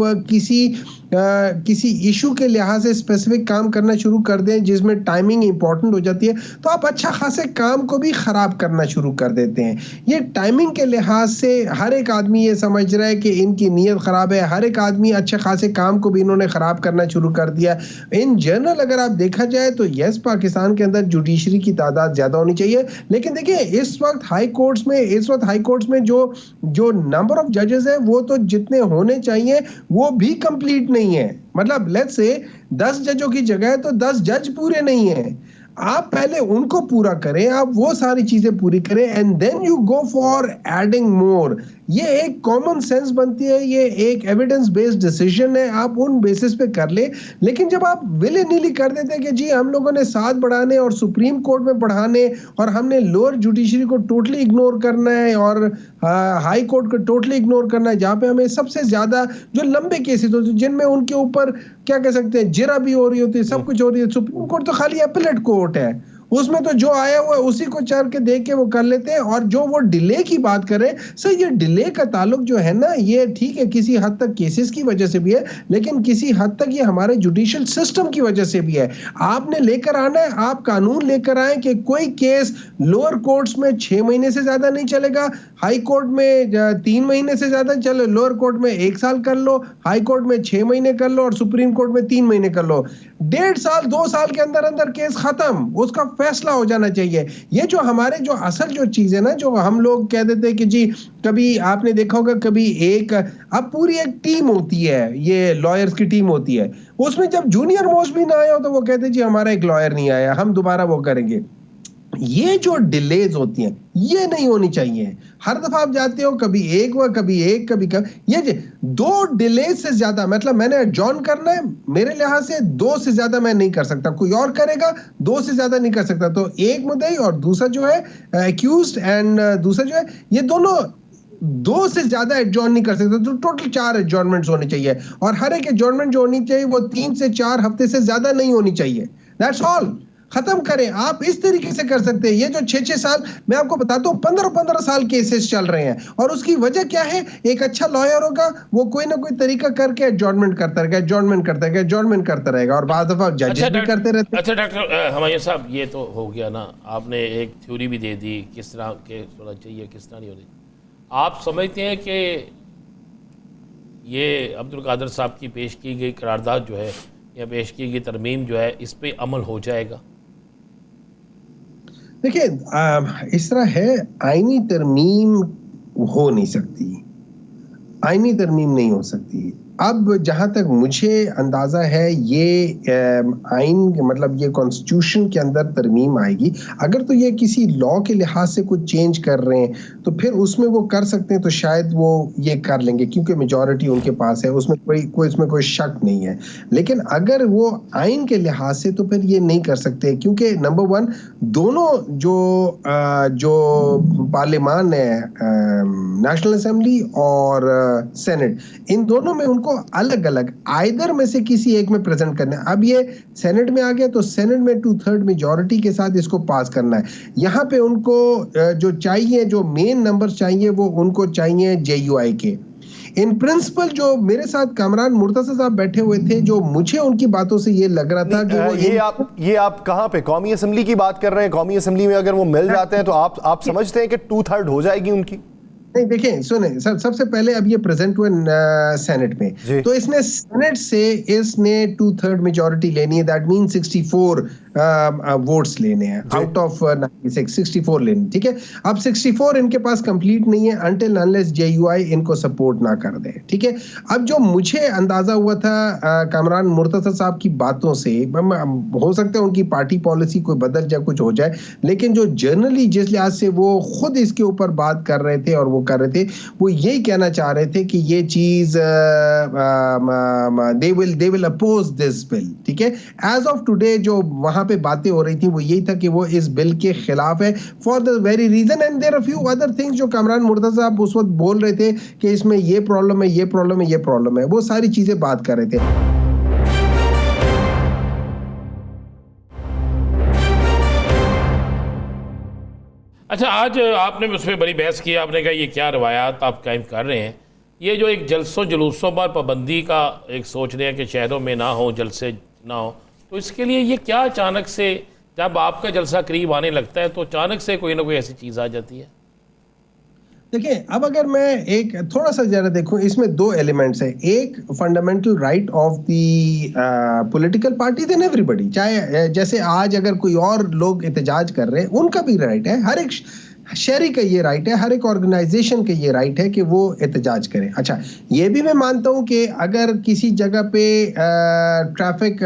किसी इशू के लिहाज से स्पेसिफिक काम करना शुरू कर दें जिसमें टाइमिंग इंपॉर्टेंट हो जाती है, तो आप अच्छा खासे काम को भी खराब करना शुरू कर देते हैं। ये टाइमिंग के लिहाज से हर एक आदमी ये समझ रहा है कि इनकी नीयत खराब है, हर एक आदमी अच्छे खासे काम को भी इन्होंने खराब करना शुरू कर दिया। इन जनरल अगर आप देखा जाए तो यस, पाकिस्तान के अंदर जुडिशरी की तादाद ज्यादा होनी चाहिए, लेकिन देखिए इस वक्त हाई कोर्ट्स में जो नंबर ऑफ जजेस है वो तो जितने होने चाहिए वो भी कंप्लीट नहीं है। मतलब लेट्स से 10 जजों की जगह है तो 10 जज पूरे नहीं है। आप पहले उनको पूरा करें, आप वो सारी चीजें पूरी करें and then you go for adding more. ये एक कॉमन सेंस बनती है, ये एक एविडेंस बेस्ड डिसीजन है, आप उन बेसिस पे कर ले। लेकिन जब आप विले नीली कर देते हैं कि जी हम लोगों ने 7 बढ़ाने और सुप्रीम कोर्ट में बढ़ाने और हमने लोअर जुडिशरी को टोटली इग्नोर करना है और हाई कोर्ट को टोटली इग्नोर करना है, जहां पे हमें सबसे ज्यादा जो लंबे केसेस होते हैं जिनमें उनके ऊपर क्या कह सकते हैं जिरा भी हो रही होती है, सब कुछ हो रही है। सुप्रीम कोर्ट तो खाली अपीलेट कोर्ट है, उसमें तो जो आया हुआ है उसी को चढ़ के देख के वो कर लेते हैं। और जो वो डिले की बात करें, सर ये डिले का ताल्लुक जो है ना, ये ठीक है किसी हद तक केसेस की वजह से भी है, लेकिन किसी हद तक ये हमारे जुडिशियल सिस्टम की वजह से भी है। आपने लेकर आना है, आप कानून लेकर आए कि कोई केस लोअर कोर्ट्स में 6 महीने से ज्यादा नहीं चलेगा, हाई कोर्ट में 3 महीने से ज्यादा चले, लोअर कोर्ट में 1 साल कर लो, हाई कोर्ट में 6 महीने कर लो और सुप्रीम कोर्ट में 3 महीने कर लो। 1.5 साल 2 साल के अंदर अंदर केस खत्म, उसका फैसला हो जाना चाहिए। ये जो हमारे जो असल जो चीज है ना, जो हम लोग कह देते हैं कि जी कभी आपने देखा होगा कभी अब पूरी एक टीम होती है, ये लॉयर्स की टीम होती है, उसमें जब जूनियर मोस्ट भी ना आया हो तो वो कहते हैं जी हमारा एक लॉयर नहीं आया, हम दोबारा वो करेंगे। ये जो डिलेज होती हैं ये नहीं होनी चाहिए। हर दफा आप जाते हो कभी कभी ये 2 डिलेज से ज्यादा, मतलब मैंने एडजॉर्न करना है, मेरे लिहाज से 2 से ज्यादा मैं नहीं कर सकता, कोई और करेगा 2 से ज्यादा नहीं कर सकता। तो एक मुद्दई और दूसरा जो है एक्यूज्ड एंड दूसरा जो है, ये दोनों 2 से ज्यादा एडजॉर्न नहीं कर सकते। तो टोटल 4 एडजॉर्नमेंट्स होने चाहिए और हर एक एडजॉर्नमेंट जो होनी चाहिए वो 3 से 4 हफ्ते से ज्यादा नहीं होनी चाहिए। दैट्स ऑल, खत्म करें। आप इस तरीके से कर सकते हैं। ये जो 6-6 साल, मैं आपको बताता हूँ 15-15 साल केसेस चल रहे हैं और उसकी वजह क्या है? एक अच्छा लॉयर होगा, वो कोई ना कोई तरीका करके एडजॉर्नमेंट करता रहेगा और बाद दफा जजेस भी करते रहते हैं। अच्छा डॉक्टर हमारे साहब, ये तो हो गया ना, आपने एक थ्योरी भी दे दी किस तरह के होना चाहिए, किस तरह नहीं होनी। आप समझते हैं कि ये अब्दुल कादिर साहब की पेश की गई करारदाद जो है या पेश की गई तरमीम जो है, इस पे अमल हो जाएगा? देखिए इस तरह है, आईनी तरमीम हो नहीं सकती, आईनी तरमीम नहीं हो सकती। अब जहां तक मुझे अंदाजा है ये आइन मतलब ये कॉन्स्टिट्यूशन के अंदर तरमीम आएगी। अगर तो ये किसी लॉ के लिहाज से कुछ चेंज कर रहे हैं तो फिर उसमें वो कर सकते हैं, तो शायद वो ये कर लेंगे क्योंकि मेजॉरिटी उनके पास है, उसमें कोई शक नहीं है। लेकिन अगर वो आइन के लिहाज से तो फिर ये नहीं कर सकते, क्योंकि नंबर 1 दोनों जो पार्लियामान है, नेशनल असेंबली और सेनेट, इन दोनों में उनको अलग अलग आइदर में से किसी एक में प्रेजेंट करना है। अब ये सेनेट में आ गया तो सेनेट में 2/3 मेजॉरिटी के साथ इसको पास करना है। यहाँ पे उनको जो चाहिए, जो मेन नंबर चाहिए वो उनको चाहिए JUI के। इन प्रिंसिपल जो मेरे साथ कामरान मुर्तजा साहब बैठे हुए थे, जो मुझे उनकी बातों से ये लग रहा था कि वो ये आप कहाँ पे कौमी असेंबली की बात कर रहे हैं? कौमी असेंबली में अगर वो मिल जाते हैं तो आप समझते हैं कि 2/3 हो जाएगी उनकी? नहीं, देखिए सुने, सबसे पहले अब ये प्रेजेंट हुए सेनेट में, तो इसने सेनेट से 2/3 मेजॉरिटी लेनी है, दैट मीन 64 वोट्स लेने हैं आउट ऑफ 64 लेने, ठीक है। अब 64 इनके पास कंप्लीट नहीं है अनटिल अनलेस JUI इनको सपोर्ट ना कर दे, ठीक है। अब जो मुझे अंदाजा हुआ था कामरान मुर्तज़ा साहब की बातों से, हो सकता है उनकी पार्टी पॉलिसी कोई बदल जाए, कुछ हो जाए, लेकिन जो जनरली जिस लिहाज से वो खुद इसके ऊपर बात कर रहे थे और वो कर रहे थे, वो यही कहना चाह रहे थे कि ये चीज they will oppose this bill, ठीक है। एज ऑफ टुडे जो वहां पे बातें हो रही थी वो यही था कि वो इस बिल के खिलाफ है for the very reason, and there are few other things जो कामरान मुर्तज़ा साहब उस वक्त बोल रहे थे कि इसमें ये प्रॉब्लम है, ये प्रॉब्लम है, ये प्रॉब्लम है, वो सारी चीजें बात कर रहे थे। अच्छा, आज आपने उस पर बड़ी बहस की, आपने कहा ये क्या रवायात आप कायम कर रहे हैं। ये जो एक जलसों जुलूसों पर पाबंदी का एक सोच रहे हैं कि शहरों में ना हो, जलसे ना हो, तो इसके लिए ये क्या अचानक से जब आपका जलसा करीब आने लगता है तो अचानक से कोई ना कोई ऐसी चीज़ आ जाती है? देखिए, अब अगर मैं एक थोड़ा सा जरा देखूं, इसमें दो एलिमेंट्स है। एक fundamental right of the political parties and everybody, चाहे जैसे आज अगर कोई और लोग एहतजाज कर रहे हैं, उनका भी राइट है, हर एक शहरी का ये राइट है, हर एक ऑर्गेनाइजेशन का ये राइट है कि वो एहतजाज करे। अच्छा, ये भी मैं मानता हूं कि अगर किसी जगह पे ट्रैफिक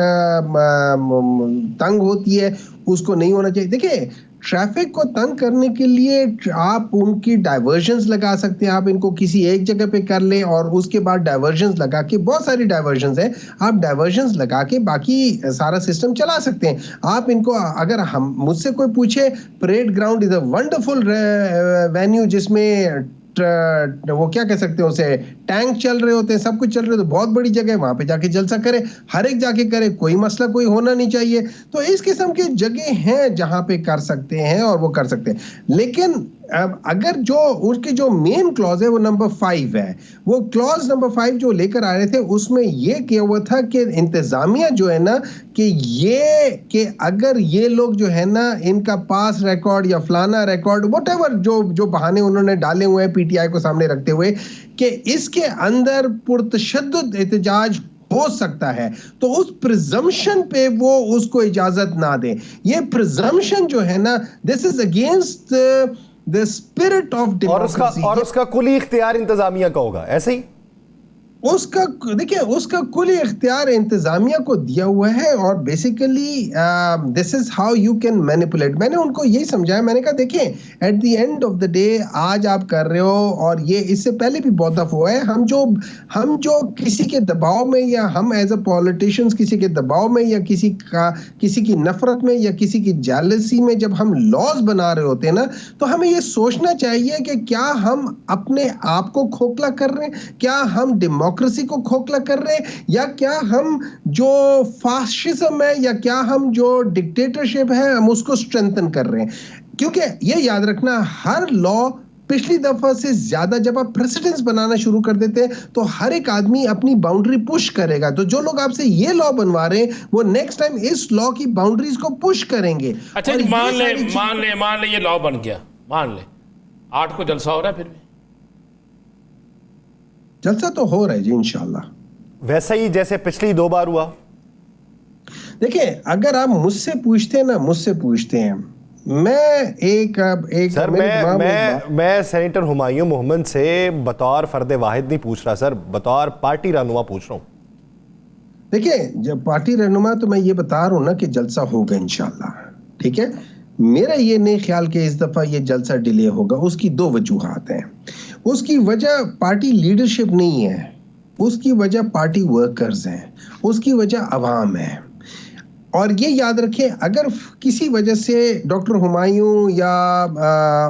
तंग होती है, उसको नहीं होना चाहिए। देखिए, ट्रैफिक को तंग करने के लिए आप उनकी डाइवर्जन्स लगा सकते हैं, आप इनको किसी एक जगह पे कर लें और उसके बाद डाइवर्जन्स लगा के, बहुत सारी डाइवर्जन्स है, आप डाइवर्जन्स लगा के बाकी सारा सिस्टम चला सकते हैं। आप इनको, अगर हम मुझसे कोई पूछे, parade ground is a wonderful venue जिसमें वो क्या कह सकते हैं उसे, टैंक चल रहे होते हैं, सब कुछ चल रहे, तो बहुत बड़ी जगह है, वहां पे जाके जलसा करे, हर एक जाके करे, कोई मसला कोई होना नहीं चाहिए। तो इस किस्म की जगह हैं जहां पे कर सकते हैं और वो कर सकते हैं। लेकिन अगर जो उसके जो मेन क्लॉज है वो नंबर 5 है, वो क्लॉज नंबर 5 जो लेकर आ रहे थे उसमें ये किया हुआ था कि इंतजामिया जो है ना, कि अगर ये लोग जो है ना, इनका पास रिकॉर्ड या फलाना रिकॉर्ड, व्हाटएवर जो बहाने उन्होंने डाले हुए हैं PTI को सामने रखते हुए, कि इसके अंदर पुरतशद्दुद एहतजाज हो सकता है, तो उस प्रिजम्पशन पे वो उसको इजाजत ना दे। ये प्रिजम्पशन जो है ना, this is against the spirit of democracy. और उसका कुली इख्तियार इंतजामिया का होगा, ऐसे ही उसका, देखिए, उसका कुल इख्तियार इंतजामिया को दिया हुआ है और basically this is how you can manipulate. मैंने उनको यही समझाया, मैंने कहा देखिए, at the end of the day आज आप कर रहे हो, और ये इससे पहले भी बहुत दफा हुआ है, हम जो किसी के दबाव में, या हम एज अ पॉलिटिशियंस किसी के दबाव में, या किसी की नफरत में, या किसी की जेलसी में जब हम लॉज बना रहे होते हैं ना, तो हमें ये सोचना चाहिए कि क्या हम अपने आप को खोखला कर रहे हैं, क्या हम डेमोक्रेसी को खोखला कर रहे हैं, या क्या हम जो फाशिज्म है, या क्या हम जो डिक्टेटरशिप है, हम उसको स्ट्रेंथन कर रहे हैं। क्योंकि ये याद रखना, हर लॉ पिछली दफा से ज्यादा जब आप प्रेसिडेंस बनाना शुरू कर देते हैं, तो हर एक आदमी अपनी बाउंड्री पुश करेगा। तो जो लोग आपसे ये लॉ बनवा रहे हैं, वो नेक्स्ट टाइम इस लॉ की बाउंड्रीज को पुश करेंगे। अच्छा, मान ले ये लॉ बन गया, मान ले 8 को जलसा हो रहा है, फिर भी जलसा तो हो रहा है जी, इंशाल्लाह वैसा ही जैसे पिछली 2 बार हुआ। देखिए, अगर आप मुझसे पूछते हैं, मैं एक सर, मैं सेनेटर हुमायूं मोहम्मद से बतौर फर्द वाहिद नहीं पूछ रहा सर, बतौर पार्टी रहनुमा पूछ रहा हूं। देखिए, जब पार्टी रहनुमा, तो मैं ये बता रहा हूं ना कि जलसा होगा इंशाल्लाह, ठीक है। मेरा ये नहीं ख्याल कि इस दफा ये जलसा डिले होगा। उसकी 2 वजूहात हैं। उसकी वजह पार्टी लीडरशिप नहीं है, उसकी वजह पार्टी वर्कर्स हैं, उसकी वजह अवाम है। और ये याद रखें, अगर किसी वजह से डॉक्टर हुमायूं या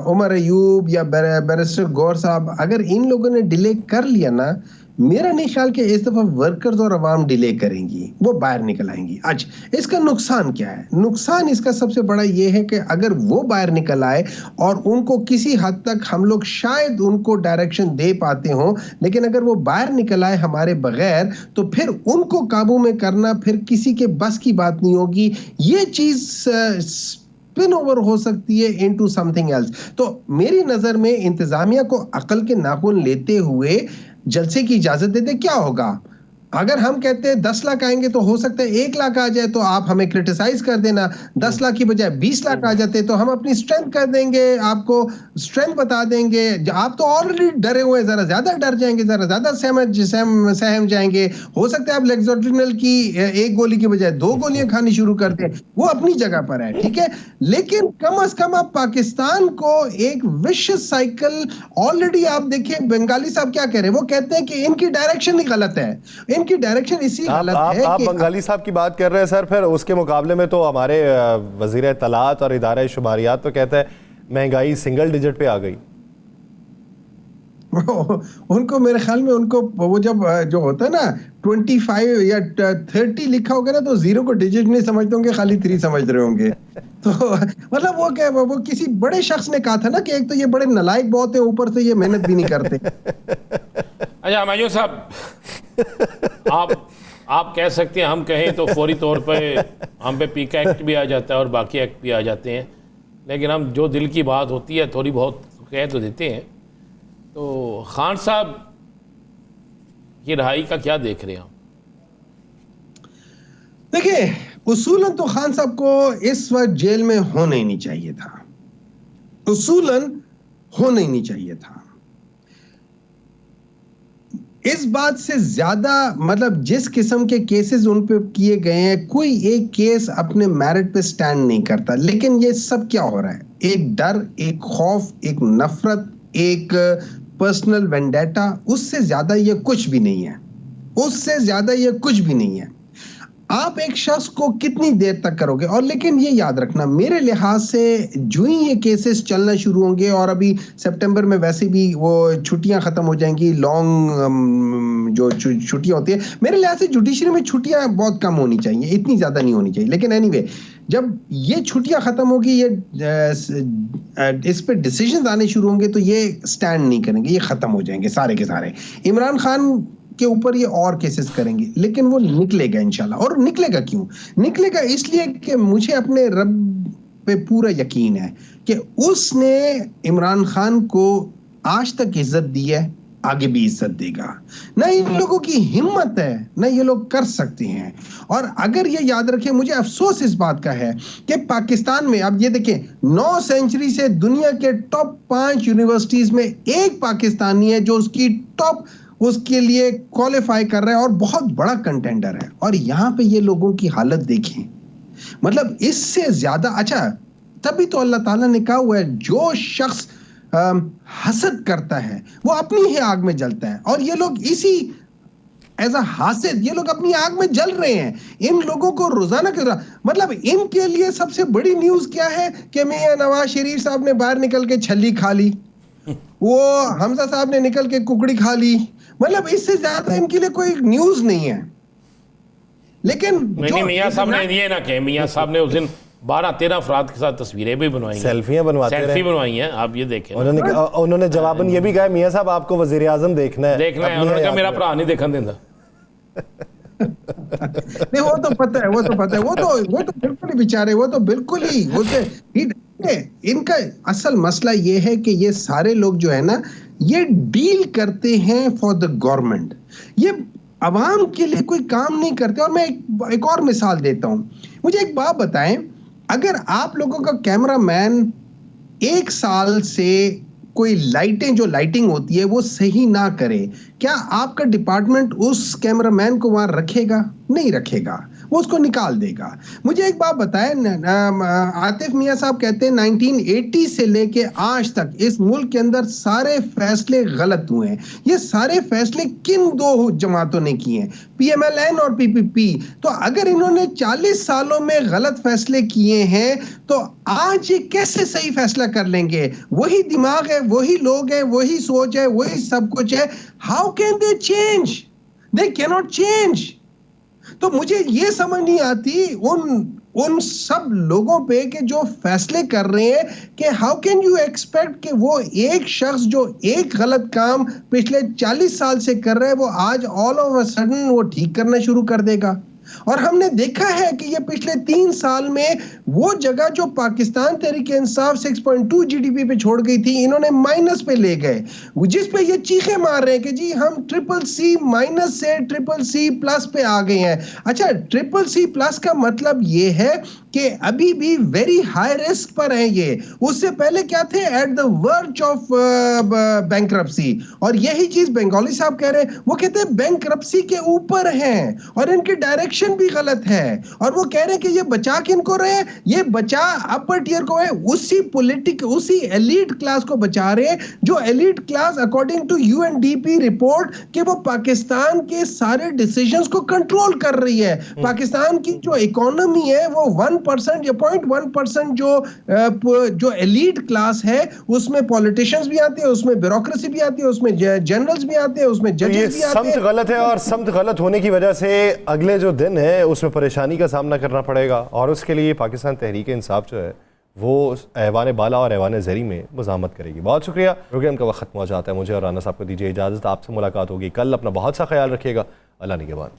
उमर अयूब या बैरिस्टर गौर साहब, अगर इन लोगों ने डिले कर लिया ना, मेरा नहीं ख्याल कि इस दफा वर्कर्स और अवाम डिले करेंगी, वो बाहर निकल आएंगी। आज इसका नुकसान क्या है? नुकसान इसका सबसे बड़ा ये है कि अगर वो बाहर निकल आए और उनको किसी हद तक हम लोग शायद उनको डायरेक्शन दे पाते हो, लेकिन अगर वो बाहर निकल आए हमारे बगैर, तो फिर उनको काबू में करना फिर किसी के बस की बात नहीं होगी। ये चीज स्पिन ओवर हो सकती है इनटू समथिंग एल्स। तो मेरी नजर में इंतजामिया को अकल के नाखून लेते हुए जलसे की इजाजत देते, क्या होगा? अगर हम कहते हैं 10 लाख आएंगे तो हो सकता है 1 लाख आ जाए, तो आप हमें क्रिटिसाइज कर देना। 10 लाख की बजाय 20 लाख आ जाते तो हम अपनी स्ट्रेंथ कर देंगे, आपको स्ट्रेंथ बता देंगे। आप तो ऑलरेडी डरे हुए, जरा ज्यादा डर जाएंगे, जरा ज्यादा सहम जाएंगे। हो सकता है आप लेक्सोट्रिनल की 1 गोली की बजाय 2 गोलियां खानी शुरू कर दें। वो अपनी जगह पर है, ठीक है, लेकिन कम से कम आप पाकिस्तान को एक विशियस साइकिल ऑलरेडी, आप देखिए बंगाली साहब क्या कह रहे हैं, वो कहते हैं कि इनकी डायरेक्शन ही गलत है, इनकी डायरेक्शन इसी गलत है। आप बंगाली साहब की बात कर रहे हैं सर, फिर उसके मुकाबले में तो हमारे वजीर इत्तलात और इदारा शुमारियात तो कहता है महंगाई सिंगल डिजिट पे आ गई। उनको मेरे ख्याल में उनको वो जब जो होता है ना 25 या 30 लिखा होगा ना, तो 0 को डिजिट नहीं समझते होंगे, खाली 3 समझ रहे होंगे। तो मतलब वो क्या, वो किसी बड़े शख्स ने कहा था ना कि एक तो ये बड़े नालायक बहुत है, ऊपर से ये मेहनत भी नहीं करते। अच्छा मायूस साहब, आप कह सकते हैं, हम कहें तो फौरी तौर पे हम पे पीका एक्ट भी आ जाता है और बाकी एक्ट भी आ जाते हैं, लेकिन हम जो दिल की बात होती है थोड़ी बहुत कह तो देते हैं। तो खान साहब की रिहाई का क्या देख रहे हैं आप? देखिए, उसूलन तो खान साहब को इस वक्त जेल में होना ही नहीं चाहिए था, उसूलन होना ही नहीं चाहिए था। इस बात से ज्यादा मतलब जिस किस्म के केसेस उन पे किए गए हैं, कोई एक केस अपने मेरिट पे स्टैंड नहीं करता। लेकिन ये सब क्या हो रहा है, एक डर, एक खौफ, एक नफरत, एक पर्सनल वेंडेटा, उससे ज्यादा ये कुछ भी नहीं है, उससे ज्यादा ये कुछ भी नहीं है। आप एक शख्स को कितनी देर तक करोगे? और लेकिन ये याद रखना, मेरे लिहाज से जो ही ये केसेस चलना शुरू होंगे, और अभी सितंबर में वैसे भी वो छुट्टियां खत्म हो जाएंगी, लॉन्ग जो छुट्टियां होती है, मेरे लिहाज से जुडिशरी में छुट्टियां बहुत कम होनी चाहिए, इतनी ज्यादा नहीं होनी चाहिए। लेकिन एनीवे, जब ये छुट्टियां खत्म होगी, ये इस पे डिसीजन आने शुरू होंगे, तो ये स्टैंड नहीं करेंगे, ये खत्म हो जाएंगे सारे के सारे। इमरान खान के ऊपर ये और केसेस करेंगे, लेकिन वो निकलेगा इंशाल्लाह। और निकलेगा क्यों? निकलेगा इसलिए कि मुझे अपने रब पे पूरा यकीन है कि उसने इमरान खान को आज तक इज्जत दी है, आगे भी इज्जत देगा। ना इन लोगों की हिम्मत है, ना ये लोग कर सकते हैं। और अगर ये याद रखें, मुझे अफसोस इस बात का है कि पाकिस्तान में, अब ये देखें, 9 सेंचुरी से दुनिया के टॉप 5 यूनिवर्सिटीज में एक पाकिस्तानी है जो उसकी टॉप उसके लिए क्वालिफाई कर रहा है और बहुत बड़ा कंटेंडर है। और यहां पे ये लोगों की हालत देखें, मतलब इससे ज्यादा अच्छा, तभी तो अल्लाह ताला ने कहा हुआ है, जो शख्स हसद करता है वो अपनी ही आग में जलता है। और ये लोग इसी एज अ हासिद, ये लोग अपनी आग में जल रहे हैं। इन लोगों को रोजाना मतलब इनके लिए सबसे बड़ी न्यूज क्या है कि मियां नवाज शरीफ साहब ने बाहर निकल के छली खा ली, वो हमजा साहब ने निकल के कुकड़ी खा ली। मतलब इससे ज्यादा इनके लिए कोई न्यूज नहीं है। लेकिन मियां साहब ने ये ना कहे, मियां साहब ने उस दिन 12-13 अफराद के साथ तस्वीरें भी बनवाई, सेल्फियां बनवाई हैं। आप ये देखें, उन्होंने जवाबन ये भी कहा, मियां साहब आपको वजीर आजम देखना है। उन्होंने कहा मेरा भरा नहीं देखने देता। नहीं, वो तो पता है, वो तो बिल्कुल ही बेचारे, वो तो बिल्कुल ही इनका असल मसला ये है कि ये सारे लोग जो है ना, ये डील करते हैं फॉर द गवर्नमेंट, ये अवाम के लिए कोई काम नहीं करते। और मैं एक और मिसाल देता हूं, मुझे एक बात बताएं, अगर आप लोगों का कैमरामैन 1 साल से कोई जो लाइटिंग होती है वो सही ना करे, क्या आपका डिपार्टमेंट उस कैमरामैन को वहां रखेगा? नहीं रखेगा, वो उसको निकाल देगा। मुझे एक बात बताएं, आतिफ मियां साहब कहते हैं 1980 से लेके आज तक इस मुल्क के अंदर सारे फैसले गलत हुए हैं। ये सारे फैसले किन 2 जमातों ने किए हैं? PMLN और PPP। तो अगर इन्होंने 40 सालों में गलत फैसले किए हैं, तो आज ये कैसे सही फैसला कर लेंगे? वही दिमाग है, वही लोग हैं, वही सोच है, वही सब कुछ है। How can they change? They can not change. तो मुझे ये समझ नहीं आती उन सब लोगों पे कि जो फैसले कर रहे हैं, कि हाउ कैन यू एक्सपेक्ट कि वो एक शख्स जो एक गलत काम पिछले 40 साल से कर रहा है, वो आज ऑल ऑफ अ सडन वो ठीक करना शुरू कर देगा? और हमने देखा है कि ये पिछले 3 साल में वो जगह जो पाकिस्तान तहरीक इंसाफ 6.2 जीडीपी पे छोड़ गई थी, इन्होंने माइनस पे ले गए, जिस पे ये चीखे मार रहे हैं कि जी हम CCC माइनस से CCC प्लस पे आ गए हैं। अच्छा, CCC प्लस का मतलब ये है कि अभी भी वेरी हाई रिस्क पर है ये। उससे पहले क्या थे? At the verge of bankruptcy. और यही चीज बंगाली साहब कह रहे हैं, वो कहते हैं बैंकरप्सी के ऊपर हैं और इनकी डायरेक्शन भी गलत है। और वो कह रहे हैं कि ये बचा किनको रहे हैं? ये बचा अपर टियर को है, उसी एलीट क्लास को बचा रहे हैं, जो elite class according to UNDP report कि वो पाकिस्तान के सारे डिसीजंस को कंट्रोल कर रही है। पाकिस्तान की जो इकोनॉमी है वो 1% या 0.1% जो एलीट क्लास है, उसमें पॉलिटिशियंस भी आते हैं, उसमें ब्यूरोक्रेसी भी आती है, उसमें जनरल्स भी आते हैं, उसमें जजेस भी आते हैं। समत गलत है और समत गलत होने की वजह से अगले जो दिन है उसमें परेशानी का सामना करना पड़ेगा और उसके लिए पाकिस्तान तहरीक इंसाफ जो है वो ऐवान बाला और ऐवान ज़री में मज़ामत करेगी। बहुत शुक्रिया। प्रोग्राम का वक्त खत्म हो जाता है, मुझे और राना साहब को दीजिए इजाज़त। आपसे मुलाकात होगी कल। अपना बहुत सा ख्याल रखिएगा। अल्लाह निगहबान।